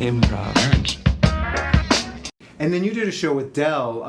Improv. And then you did a show with Del,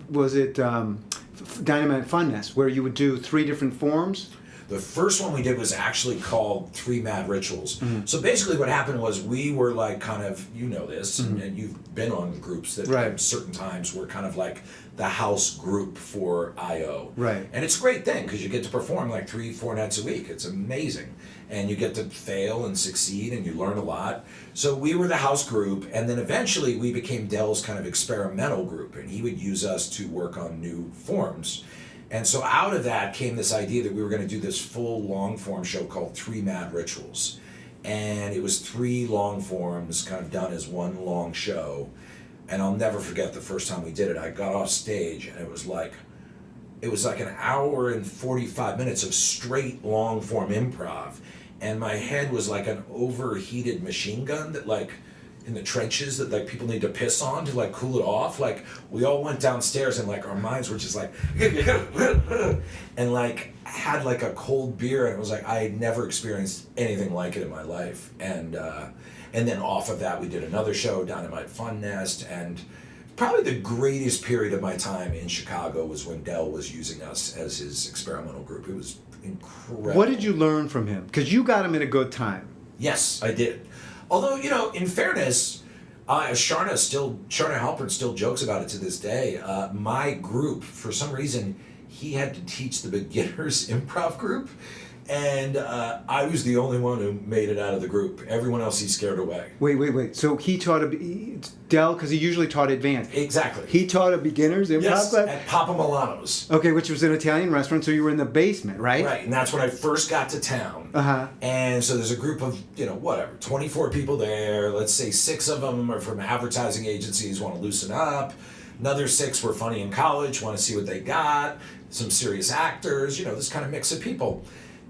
was it Dynamite Funness, where you would do 3 different forms? The first one we did was actually called 3 Mad Rituals. Mm-hmm. So basically what happened was we were like kind of, you know this, Mm-hmm. and you've been on groups that Right. at certain times were kind of like the house group for I.O. Right. And it's a great thing because you get to perform like 3-4 nights a week. It's amazing. And you get to fail and succeed and you learn a lot. So we were the house group, and then eventually we became Del's kind of experimental group, and he would use us to work on new forms. And so out of that came this idea that we were going to do this full long form show called 3 Mad Rituals. And it was 3 long forms kind of done as one long show. And I'll never forget the first time we did it. I got off stage and it was like an hour and 45 minutes of straight long form improv. And my head was like an overheated machine gun that like in the trenches that like people need to piss on to like cool it off. Like we all went downstairs and like our minds were just like and like had like a cold beer, and it was like I had never experienced anything like it in my life. And then off of that we did another show, Dynamite Fun Nest, and probably the greatest period of my time in Chicago was when Del was using us as his experimental group. It was incredible. What did you learn from him? Because you got him at a good time. Yes, I did. Although, you know, in fairness, Sharna Halpern still jokes about it to this day. My group, for some reason, he had to teach the beginners improv group, and I was the only one who made it out of the group. Everyone else he scared away. Wait. So he taught Del, because he usually taught advanced. Exactly. He taught a beginner's improv Yes, class? at Papa Milano's. Okay, which was an Italian restaurant, so you were in the basement, right? Right, and that's when I first got to town. Uh-huh. And so there's a group of, 24 people there. Let's say 6 of them are from advertising agencies, want to loosen up. Another 6 were funny in college, want to see what they got. Some serious actors, this kind of mix of people.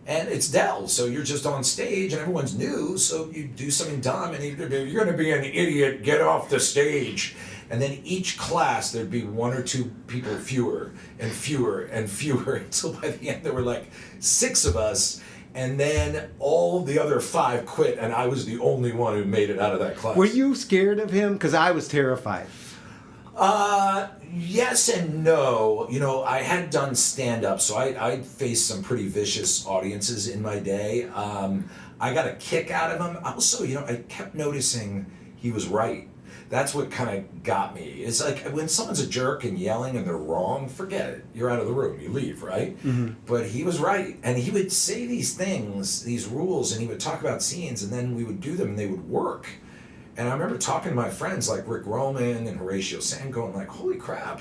And it's Del, so you're just on stage and everyone's new, so you do something dumb and you're going to be an idiot, get off the stage. And then each class there'd be 1 or 2 people fewer and fewer and fewer until by the end there were like 6 of us. And then all the other 5 quit, and I was the only one who made it out of that class. Were you scared of him? Because I was terrified. Yes and no. I had done stand-up, so I'd faced some pretty vicious audiences in my day. I got a kick out of him. Also, I kept noticing he was right. That's what kind of got me. It's like when someone's a jerk and yelling and they're wrong, forget it. You're out of the room. You leave, right? Mm-hmm. But he was right. And he would say these things, these rules, and he would talk about scenes, and then we would do them and they would work. And I remember talking to my friends like Rick Roman and Horatio Sands going like, holy crap,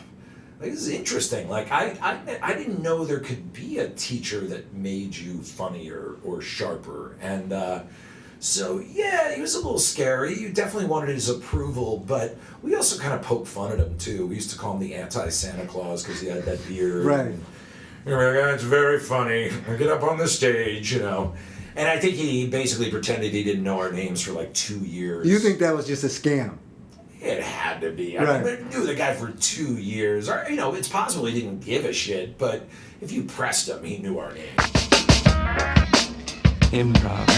like, this is interesting. Like, I didn't know there could be a teacher that made you funnier or sharper. And so, yeah, he was a little scary. You definitely wanted his approval, but we also kind of poked fun at him, too. We used to call him the anti-Santa Claus because he had that beard. Right. And, it's very funny. I get up on the stage, And I think he basically pretended he didn't know our names for like 2 years. You think that was just a scam? It had to be. Right. I knew the guy for 2 years. Or, it's possible he didn't give a shit, but if you pressed him, he knew our names. Improv.